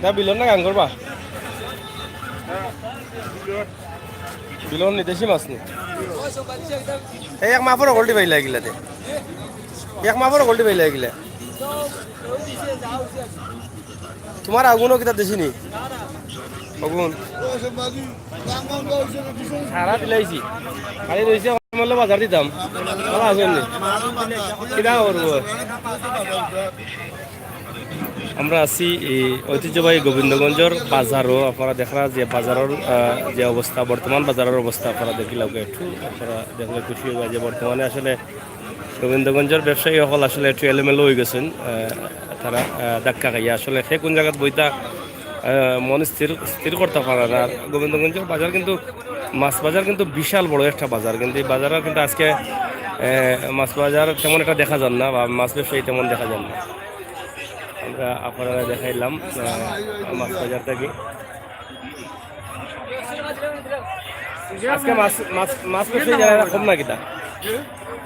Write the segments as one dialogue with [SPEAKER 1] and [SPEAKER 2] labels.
[SPEAKER 1] দা বিলন না গান করবা বিলন নি দেশি মাছ নি এই এক মাফর গোল্ডি পাইলা গিলাতে এক মাফর গোল্ডি পাইলা গিলা তোমার আগুনও কিতা দেশি নি আগুন সারা দিলাইছি খালি রয়েছে মূল্য বাজার দিতাম ভালো আছেন কিনা করবো আমরা আছি এই ঐতিহ্যবাহী গোবিন্দগঞ্জের বাজারও আপনারা দেখা যে বাজারের যে অবস্থা বর্তমান বাজারের অবস্থা আপনারা দেখিলে একটু আপনারা দেখলে খুশি হবে যে বর্তমানে আসলে গোবিন্দগঞ্জের ব্যবসায়ী সকল আসলে একটু এলোমেলো হয়ে গেছেন তারা ধাক্কা খাইয়া আসলে সে কোন জায়গাত বইতা মন স্থির করতে পারে না আর গোবিন্দগঞ্জের বাজার কিন্তু মাছ বাজার কিন্তু বিশাল বড় একটা বাজার কিন্তু এই বাজারও কিন্তু আজকে মাছ বাজার তেমন একটা দেখা যান না বা মাছ ব্যবসায়ী তেমন দেখা যান না আমরা আপনারা দেখাইলাম মাছ বাজার থেকে আজকে মাছ মাছ মাছ ব্যবসায়ী যারা কম না কিতা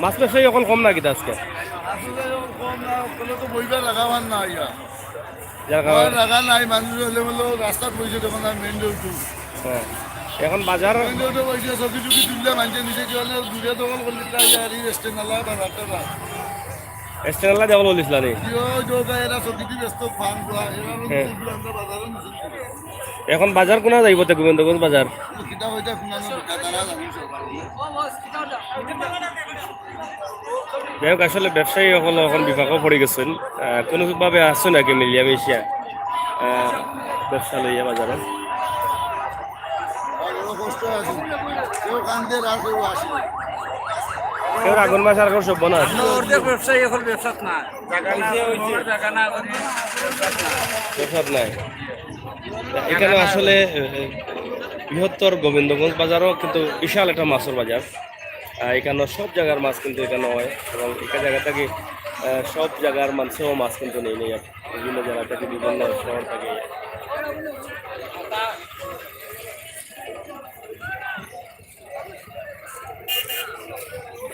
[SPEAKER 1] মাছ ব্যবসায়ী এখন কম না কিতা আজকে
[SPEAKER 2] রাস্তাত বইছে তখন মেইন রোড
[SPEAKER 1] এখন বাজার
[SPEAKER 2] ছবি টুকি তুললে মানুষে নিজে দূরে দখল করলে রেস্টুরেন্ট নালা বা রাস্তা
[SPEAKER 1] এস্টেনাল্লা দেওয়া বলিস নি এখন বাজার কোনা যাইব তে গোবিন্দগঞ্জ বাজার যাই হোক আসলে ব্যবসায়ী সকল এখন বিভাগও পড়ে গেছেন কোনোভাবে আসছে নাকি মিলিয়া মিশিয়া ব্যবসা লইয়া বাজারে কেউ আগুন মাছ আর সব বনা
[SPEAKER 3] ব্যবসায়ী এখন ব্যবসাত না
[SPEAKER 1] ব্যবসাত নাই এখানে আসলে বৃহত্তর গোবিন্দগঞ্জ বাজারও কিন্তু বিশাল একটা মাছের বাজার এখানে সব জায়গার মাছ কিন্তু এখানে হয় এবং এখানে জায়গা থেকে সব জায়গার মানুষেও মাছ কিন্তু নেই নেই বিভিন্ন জায়গা থেকে বিভিন্ন শহর থেকে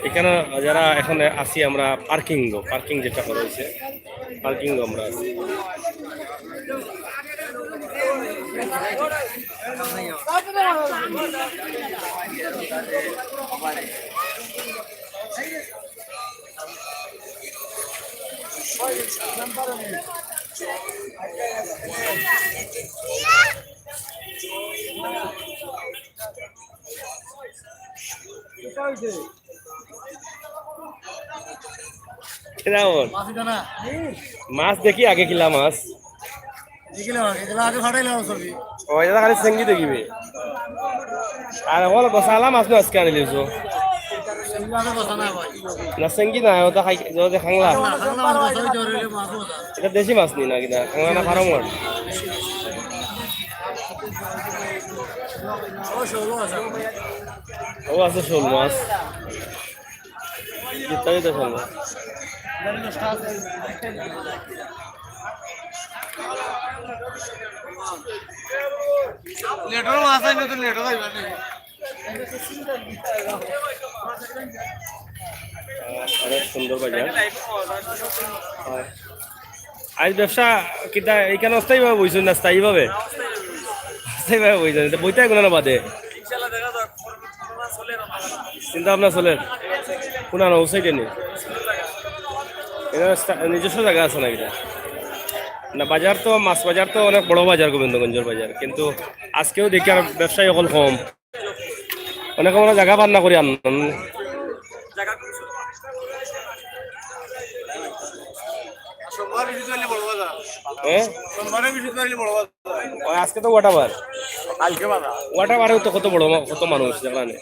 [SPEAKER 1] এখানে যারা এখানে আছি আমরা পার্কিং যেটা করা হয়েছে পার্কিং আমরা আছি মাছ দেখি আগে কিলা মাছ খালি চেঙ্গি দেখিবি আর অকল গছালা মাছ আজকে আনি লিছো না চেঙ্গি নাই ওটা খাই খাংলা এটা দেশি মাছ নি না কিনা খাংলা না ফার্মর ও আছে শোল মাছ ইত্যাদি তো শোল মাছ
[SPEAKER 2] লেটার মাছ আইলে তো লেটার আইবা নি
[SPEAKER 1] অনেক সুন্দর বাজার আজ ব্যবসা কিতা এইখানে অস্থায়ীভাবে বইছেন না স্থায়ীভাবে অস্থায়ীভাবে বইছেন বইটাই কোনো বাদে চিন্তা ভাবনা চলে কোন ওসাইডে নেই নিজস্ব জায়গা আছে না এটা না বাজার তো মাছ বাজার তো অনেক বড় বাজার গোবিন্দগঞ্জের বাজার কিন্তু আজকেও দেখি আর ব্যবসায়ী অকল কম অনেক আমরা জায়গা পান না করি আনন্দ আজকে তো ওয়াটাবার ওয়াটাবারে তো কত বড় কত মানুষ জানে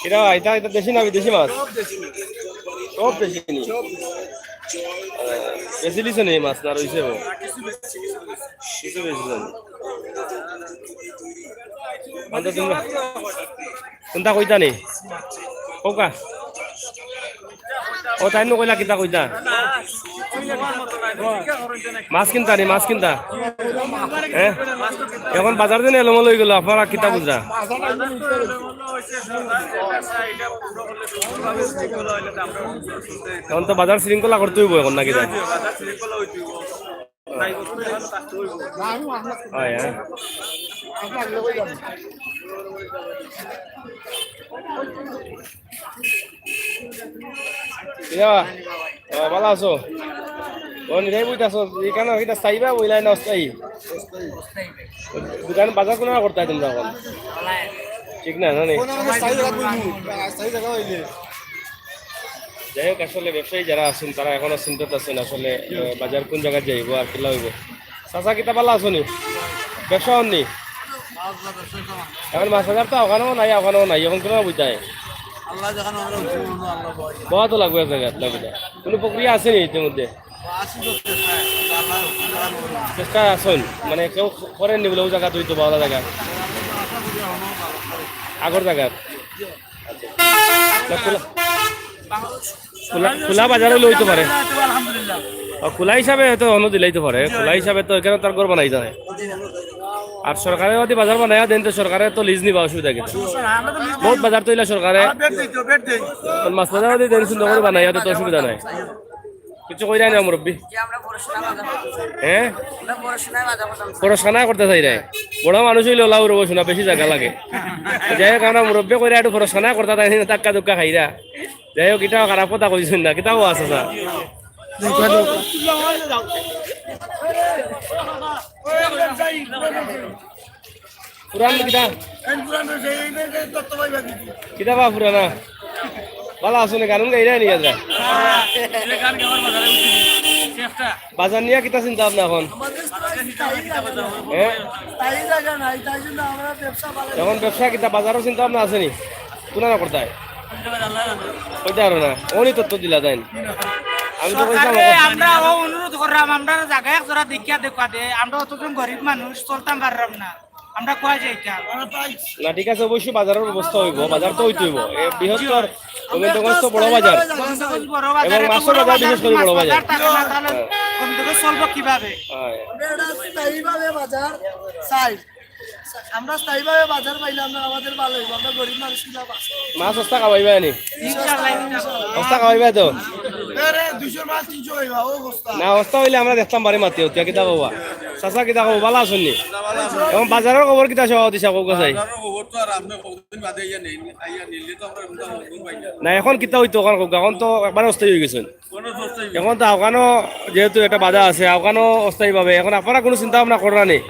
[SPEAKER 1] এটা এটা এটা দেশি না বিদেশি মাছ সব দেশি নি বেশি লিছে নেই মাছ না রয়েছে কিছু বেশি কোনটা কইতা নেই কৌকা ও তাই নো কইলা কিতা কইতা মাছ কিনতা নি মাছ কিনতা এখন বাজার দিন এলোমো লই গেল আপনারা কিতা বুঝা এখন তো বাজার শৃঙ্খলা করতে হইব এখন নাকি তাই? হয়, হ্যাঁ। ভালো আছো? ও নিরাই বইতাছো এখানে এটা চাইবা বইলাই না অস্থায়ী দোকান বাজার কোনো করতে তোমরা এখন ঠিক না জানি যাই হোক আসলে ব্যবসায়ী যারা আছেন তারা এখনো চিন্তিত আছেন আসলে বাজার কোন জায়গায় যাইব আর কিলা হইব চাচা কিতা ভালো আছো নি ব্যবসা হননি এখন মাছ বাজার তো ওখানেও নাই এখন কোনো বইতায় বহা তো লাগবে এক জায়গায় লাগবে কোনো প্রক্রিয়া আছে নি ইতিমধ্যে চেষ্টা আছেন মানে কেউ করেননি বলে ও জায়গা তুই তো ভালো জায়গা আগর জায়গা খোলা বাজারে লইতে পারে খোলা হিসাবে হয়তো অন্য দিলাইতে পারে খোলা হিসাবে তো এখানে তার গড় বানাই যায় আর সরকারে যদি বাজার বানাইয়া দেন তো সরকারে তো লিজ নিবা অসুবিধা কিছু বহুত বাজার তৈলা সরকারে মাছ বাজার যদি দেন সুন্দর করে বানাইয়া তো অসুবিধা নাই কিছু কই না মুরব্বী হ্যাঁ পড়াশোনা করতে চাই রে বড় মানুষ হইলে ওলা উড়বো শোনা বেশি জায়গা লাগে যাই হোক আমরা মুরব্বী কইরা একটু পড়াশোনা করতে তাই টাক্কা দুক্কা খাইরা যাই হোক এটাও খারাপ কথা কইছেন না কিতাও আছে স্যার পুরান কিতা কিতা বা পুরানা ভালো আছো না গান গাইরা নিয়ে যা বাজার নিয়ে কিতা চিন্তা ভাবনা এখন এখন ব্যবসা কিতা বাজারও চিন্তা ভাবনা আছে নি কোনা না করতে কইতে পারো না ওনি তত্ত্ব দিলা তাই আমি তো কইতাম
[SPEAKER 3] আমরা অনুরোধ করলাম আমরা জায়গায় জোড়া দেখিয়া দেখা দে আমরা অতজন গরিব মানুষ চলতাম পারলাম না আমরা কোয়া যাই
[SPEAKER 1] না ঠিক আছে অবশ্যই বাজারের ব্যবস্থা হইব বাজার তো হইতে হইব বৃহত্তর গোবিন্দগঞ্জ তো বড় বাজার এবং মাছের বাজার বিশেষ করে বড় বাজার
[SPEAKER 3] চলবো কিভাবে
[SPEAKER 4] বাজার চাই আমরা স্থায়ীভাবে বাজার পাইলাম না আমাদের ভালো হইব আমরা গরিব মানুষ কিনা
[SPEAKER 1] মাছ সস্তা খাওয়াইবা নি সস্তা খাওয়াইবা তো না সস্তা হইলে আমরা দেখতাম বাড়ি মাতি হতো কিতা বাবা চাচা কিতা খাবো ভালো আছেন নি এবং বাজারের খবর কিতা সহ দিছা কক চাই না এখন কিতা হইতো এখন তো একবার অস্থায়ী হয়ে গেছেন এখন তো আফগানও যেহেতু একটা বাধা আছে আফগানও অস্থায়ী ভাবে এখন আপনারা কোনো চিন্তা ভাবনা করা নেই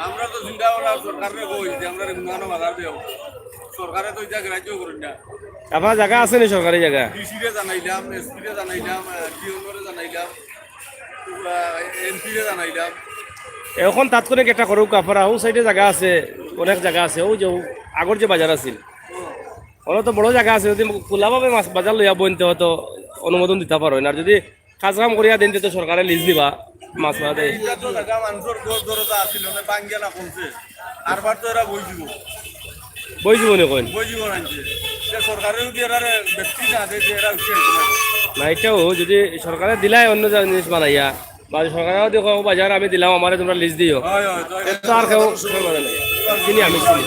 [SPEAKER 1] আপনার জায়গা আছে নি সরকারি জায়গা এখন তাৎক্ষণিক একটা করুক আপনারা ও সাইডে জায়গা আছে অনেক জায়গা আছে ও যে আগর যে বাজার আছিল ওরা তো বড় জায়গা আছে যদি খোলাভাবে মাছ বাজার লইয়া বইতে হয়তো অনুমোদন দিতে পারো না আর যদি কাজ কাম করিয়া দিন তো সরকারে লিজ দিবা মাছ মারাতে বই জীবনে কইন না এটাও যদি সরকারে দিলাই অন্য জিনিস বানাইয়া বা সরকারেও দেখো বাজার আমি দিলাম আমার তোমরা লিজ দিও তো আর কেউ চিনি আমি চিনি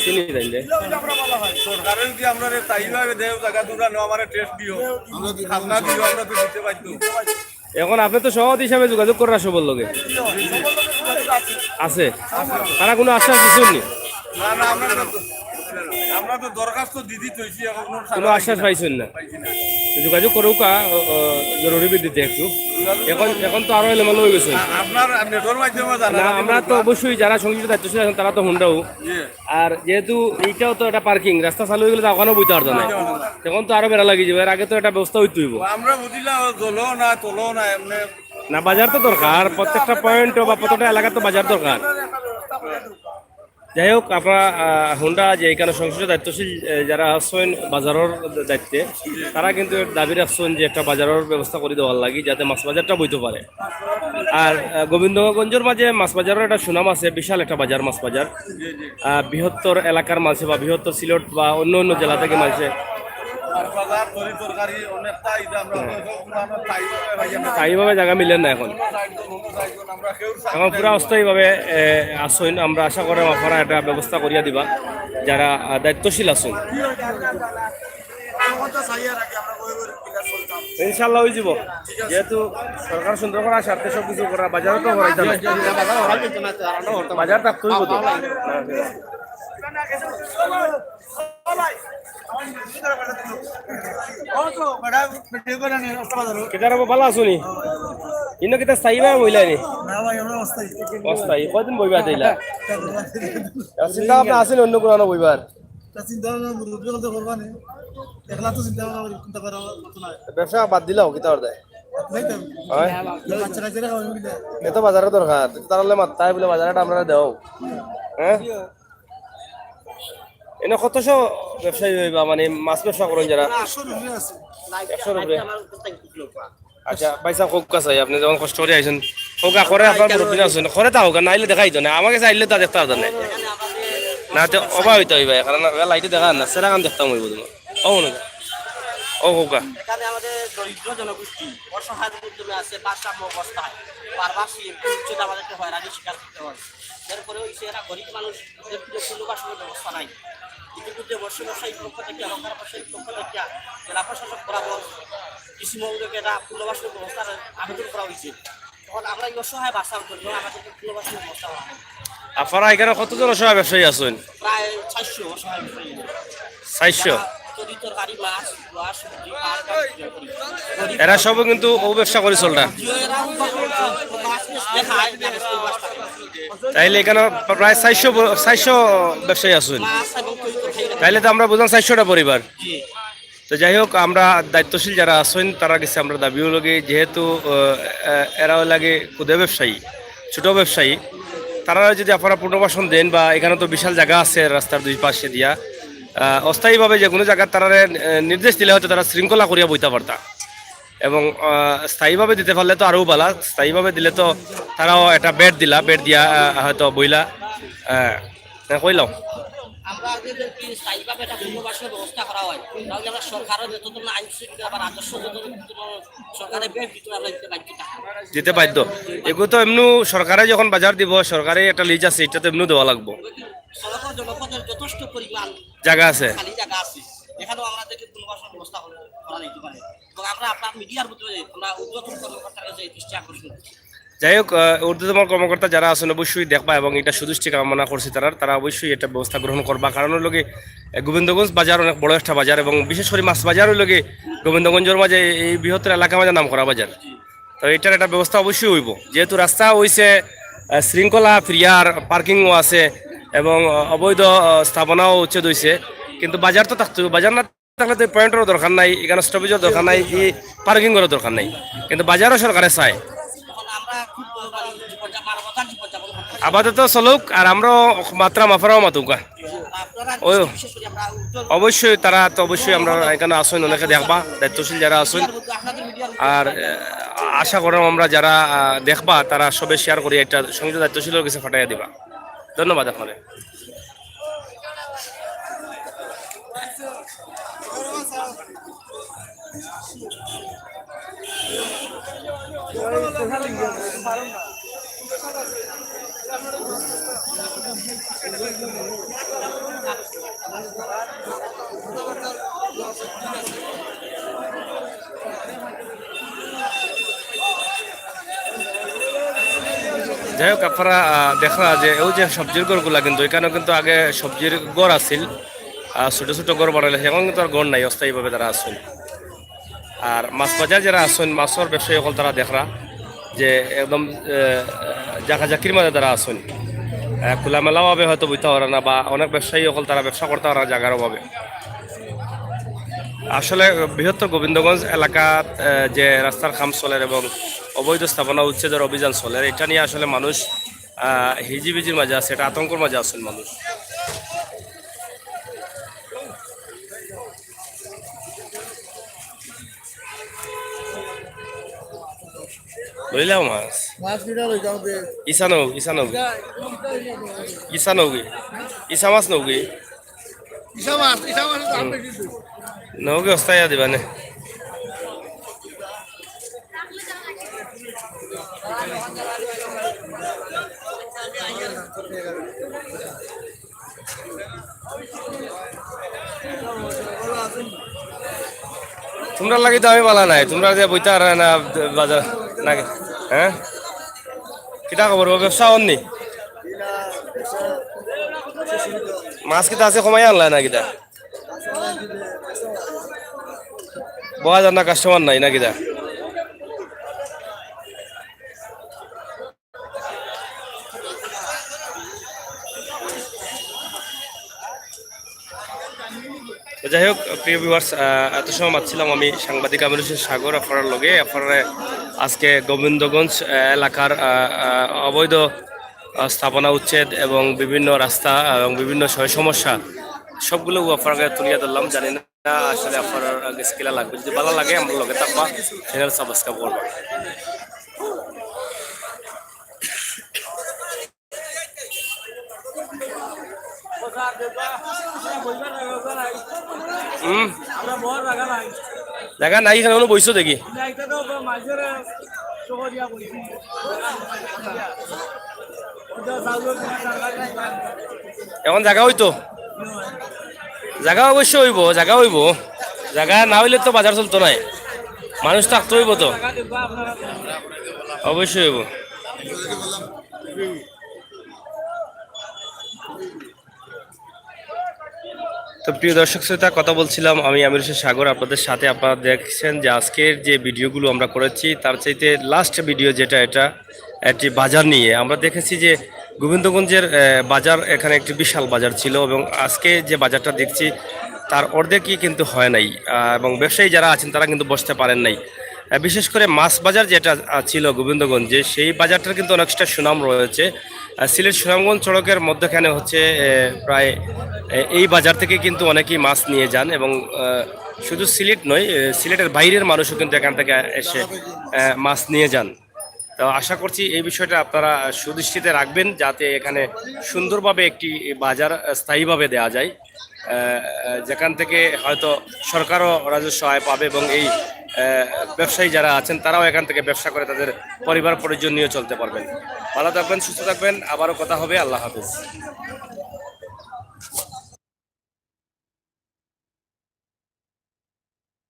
[SPEAKER 1] চিনি দেন
[SPEAKER 2] সরকারের কি আমরা চাইভাবে দেও জায়গা দুরা নো আমারে টেস্ট দিও খাজনা দিও আমরা তো দিতে পারতো
[SPEAKER 1] এখন আপনি তো সভাপতি হিসাবে যোগাযোগ করার সবল লগে আছে তারা কোনো আশ্বাস দিচ্ছেন নি
[SPEAKER 2] না না আমরা তো দরখাস্ত দিদি তৈছি এখন
[SPEAKER 1] কোনো আশ্বাস পাইছেন না যোগাযোগ করুক জরুরি ভিত্তিতে একটু এখন তো আরো এলোমেলো হয়ে গেছে
[SPEAKER 2] আপনার নেটওয়ার্ক মাধ্যমে জানা
[SPEAKER 1] না আমরা তো অবশ্যই যারা সংশ্লিষ্ট দায়িত্বশীল আছেন তারা তো হুন্ডাও আর যেহেতু এইটাও তো একটা পার্কিং রাস্তা চালু হয়ে গেলে তো ওখানেও বইতে পারতো না তখন তো আরো বেড়া লাগি যাবে এর আগে তো একটা ব্যবস্থা হইতে হইব
[SPEAKER 2] আমরা বুঝিলাম জলো না তোলো না এমনি
[SPEAKER 1] না বাজার তো দরকার প্রত্যেকটা পয়েন্ট বা প্রত্যেকটা এলাকা তো বাজার দরকার যাই হোক আপনারা হুন্ডা যে এখানে সংশ্লিষ্ট দায়িত্বশীল যারা আছেন বাজারের দায়িত্বে তারা কিন্তু দাবি রাখছেন যে একটা বাজারের ব্যবস্থা করে দেওয়ার লাগি যাতে মাছ বাজারটা বইতে পারে আর গোবিন্দগঞ্জের মাঝে মাছ বাজারের একটা সুনাম আছে বিশাল একটা বাজার মাছ বাজার বৃহত্তর এলাকার মাঝে বা বৃহত্তর সিলেট বা অন্য অন্য জেলা থেকে মাঝে
[SPEAKER 2] বাজার তরি তরকারি অনেকটা এটা আমরা স্থায়ীভাবে ভাই আমরা
[SPEAKER 1] স্থায়ীভাবে জায়গা মিলেন না এখন
[SPEAKER 2] আমরা কেউ
[SPEAKER 1] এখন পুরা অস্থায়ীভাবে আসুন আমরা আশা করি আপনারা একটা ব্যবস্থা করিয়া দিবা যারা দায়িত্বশীল আসুন ইনশাল্লাহ হয়ে যাব যেহেতু সরকার সুন্দর করা স্বার্থে সব কিছু করা বাজারও তো হরাইতে বাজার থাকতেই বোধ কেটার ভালো আছো নি ইনো কেটা স্থায়ীভাবে বইলা নি অস্থায়ী কয়দিন বইবা দিলা চিন্তা ভাবনা আছে অন্য কোনো বইবার ব্যবসা বাদ দিলাও কিতা দেয় এত বাজারে দরকার তাহলে মাত্রায় বলে বাজারটা আমরা দেও হ্যাঁ এনে কতশো ব্যবসায়ী হইবা মানে মাছ ব্যবসা করেন যারা 100 রুপে আচ্ছা পয়সা হোক চাই আপনি যখন কষ্ট করে আইছেন হোকা করে আপনার মুরব্বী আছেন করে তা হোক নাইলে দেখাই তো না আমাকে চাইলে তা দেখতে পারতেন না তো অভাব হইতে হইবা কারণ লাইটে দেখা না সেরা কাম দেখতাম হইব তোমার ও না ও হোকা
[SPEAKER 5] এখানে আমাদের দরিদ্র জনগোষ্ঠী অসহায় উদ্যমে আছে ভারসাম্য অবস্থায় বারবার উচ্চতা আমাদেরকে হয়রানি স্বীকার করতে হয় এরপরে হচ্ছে এরা গরিব মানুষ পুনর্বাসনের ব্যবস্থা নাই ইতিমধ্যে বর্ষ ব্যবসায়িক পক্ষ থেকে অলঙ্কার ব্যবসায়িক পক্ষ থেকে জেলা প্রশাসক বরাবর কৃষি মন্ত্রকে এটা পুনর্বাসনের ব্যবস্থার আবেদন করা হয়েছে তখন আমরা এই অসহায় বাঁচার জন্য আমাদেরকে পুনর্বাসনের ব্যবস্থা করা হয়
[SPEAKER 1] আপনারা এখানে কতজন অসহায় ব্যবসায়ী আছেন
[SPEAKER 5] প্রায় 400 অসহায় ব্যবসায়ী
[SPEAKER 1] 400
[SPEAKER 5] তরকারি মাছ সবজি
[SPEAKER 1] এরা সব কিন্তু ও ব্যবসা করে চলটা তাইলে এখানে প্রায় 400 ব্যবসায়ী আছেন তাইলে তো আমরা বুঝলাম 400টা পরিবার তো যাই হোক আমরা দায়িত্বশীল যারা আছেন তারা কাছে আমরা দাবিও লাগে যেহেতু এরাও লাগে ক্ষুদে ব্যবসায়ী ছোট ব্যবসায়ী তারা যদি আপনারা পুনর্বাসন দেন বা এখানে তো বিশাল জায়গা আছে রাস্তার দুই পাশে দিয়া অস্থায়ীভাবে যে কোনো জায়গায় তারা নির্দেশ দিলে হয়তো তারা শৃঙ্খলা করিয়া বইতে পারতা এবং স্থায়ীভাবে দিতে পারলে তো আরও ভালো স্থায়ীভাবে দিলে তো তারাও একটা বেড দিয়া হয়তো বইলা কইলাম
[SPEAKER 5] আমরা যদি স্থায়ীভাবে একটা পুনর্বাসনের ব্যবস্থা করা হয় তাহলে আমরা সরকারের যতক্ষণ আইন শৃঙ্খলা বা রাজস্ব সরকারের বেড ভিতরে আমরা
[SPEAKER 1] দিতে বাধ্য এগুলো তো এমনি সরকারে যখন বাজার দিব সরকারে একটা লিজ আছে এটা তো এমনি দেওয়া লাগবো
[SPEAKER 5] সরকার জনপদের যথেষ্ট পরিমাণ
[SPEAKER 1] জায়গা আছে
[SPEAKER 5] খালি জায়গা আছে এখানেও আমাদেরকে পুনর্বাসনের ব্যবস্থা করা যেতে পারে এবং আমরা আপনার মিডিয়ার ভিতরে আমরা উদ্বোধন কর্মকর্তার কাছে দৃষ্টি আকর্ষণ
[SPEAKER 1] যাই হোক ঊর্ধ্বতম কর্মকর্তা যারা আছেন অবশ্যই দেখবা এবং এটা সুদৃষ্টি কামনা করছি তারা অবশ্যই এটা ব্যবস্থা গ্রহণ করবা কারণ লগে গোবিন্দগঞ্জ বাজার অনেক বড় একটা বাজার এবং বিশেষ করে মাছ বাজারও লগে গোবিন্দগঞ্জের মাঝে এই বৃহত্তর এলাকার মাঝে নাম করা বাজার তো এটার একটা ব্যবস্থা অবশ্যই হইব যেহেতু রাস্তা হইছে শৃঙ্খলা ফ্রিয়ার পার্কিংও আছে এবং অবৈধ স্থাপনাও উচ্ছেদ হয়েছে কিন্তু বাজার তো থাকতে বাজার না থাকলে তো পয়েন্টেরও দরকার নাই এখানে স্টপেজের দরকার নাই এই পার্কিংয়েরও দরকার নাই কিন্তু বাজারও সরকারে চায় আপাতত চলুক আর আমরাও মাত্রা মাফারাও মাতুকা ও অবশ্যই তারা তো অবশ্যই আমরা এখানে আসুন অনেকে দেখবা দায়িত্বশীল যারা আসুন আর আশা করলাম আমরা যারা দেখবা তারা সবে শেয়ার করি একটা সংযুক্ত দায়িত্বশীলের কাছে ফাটাইয়া দিবা ধন্যবাদ আপনাদের যাই হোক আপনারা দেখা যে ওই যে সবজির গড়গুলা কিন্তু এখানেও কিন্তু আগে সবজির গড় আছিল ছোটো ছোটো গড় বানাইলে এখন কিন্তু আর গড় নাই অস্থায়ীভাবে তারা আসুন আর মাছ বাজার যারা আসুন মাছের ব্যবসায়ী সকল তারা দেখরা যে একদম জাকির মাঝে তারা আসুন খোলামেলাভাবে হয়তো বইতে পারে না বা অনেক ব্যবসায়ী সকল তারা ব্যবসা করতে পারে না জায়গার অভাবে আসলে বৃহত্তর গোবিন্দগঞ্জ এলাকাত যে রাস্তার কাম চলে এবং অবৈধ স্থাপনা উচ্ছেদের অভিযান চলে এটা নিয়ে আসলে মানুষ হিজিবিজির মাঝে আছে এটা আতঙ্কের মাঝে আছেন মানুষ লইলাও মাছ ইসা নৌকি ইসা মাছ নৌকি নৌকে অস্থায় দিবানে তোমরা লাগি তো আমি বলা নাই তোমরা যে বইতে আর না বাজার নাকি হ্যাঁ কিটা খবর ব্যবসা হননি মাছ কিটা আছে কমাই আনলা না কিটা বহা যান না কাস্টমার নাই না কিটা যাই হোক প্রিয় ভিউয়ার্স এত সময় মাতছিলাম আমি সাংবাদিক আমির হোসেন সাগর আপনার লগে আপনারা আজকে গোবিন্দগঞ্জ এলাকার অবৈধ স্থাপনা উচ্ছেদ এবং বিভিন্ন রাস্তা এবং বিভিন্ন সমস্যা সবগুলো আপনাকে তুলিয়া ধরলাম জানি না আসলে আপনার স্কিলা লাগবে যদি ভালো লাগে আমার লগে থাকবা চ্যানেল সাবস্ক্রাইব করবা জায়গা নাই এখানে কোনো বইছো দেখি এখন জায়গা হইতো জায়গা অবশ্য হইব জায়গা না হইলে তো বাজার চলতো নাই মানুষ থাকতে হইব তো অবশ্যই হইব তো প্রিয় দর্শক শ্রোতা কথা বলছিলাম আমি আমির হোসেন সাগর আপনাদের সাথে আপনারা দেখছেন যে আজকের যে ভিডিওগুলো আমরা করেছি তার চাইতে লাস্ট ভিডিও যেটা এটা একটি বাজার নিয়ে আমরা দেখেছি যে গোবিন্দগঞ্জের বাজার এখানে একটি বিশাল বাজার ছিল এবং আজকে যে বাজারটা দেখছি তার অর্ধেকই কিন্তু হয় নাই এবং ব্যবসায়ী যারা আছেন তারা কিন্তু বসতে পারেন নাই বিশেষ করে মাছ বাজার যেটা ছিল গোবিন্দগঞ্জে সেই বাজারটার কিন্তু অনেকটা সুনাম রয়েছে সিলেট সুনামগঞ্জ সড়কের মধ্যখানে হচ্ছে প্রায় এই বাজার থেকে কিন্তু অনেকেই মাছ নিয়ে যান এবং শুধু সিলেট নয় সিলেটের বাইরের মানুষও কিন্তু এখান থেকে এসে মাছ নিয়ে যান তো আশা করছি এই বিষয়টা আপনারা সুদৃষ্টিতে রাখবেন যাতে এখানে সুন্দরভাবে একটি বাজার স্থায়ীভাবে দেওয়া যায় যেখান থেকে হয়তো সরকারও রাজস্ব আয় পাবে এবং এই ব্যবসায়ী যারা আছেন তারাও এখান থেকে ব্যবসা করে তাদের পরিবার পরিজন নিয়ে চলতে পারবেন ভালো থাকবেন সুস্থ থাকবেন আবারও কথা হবে আল্লাহ হাফেজ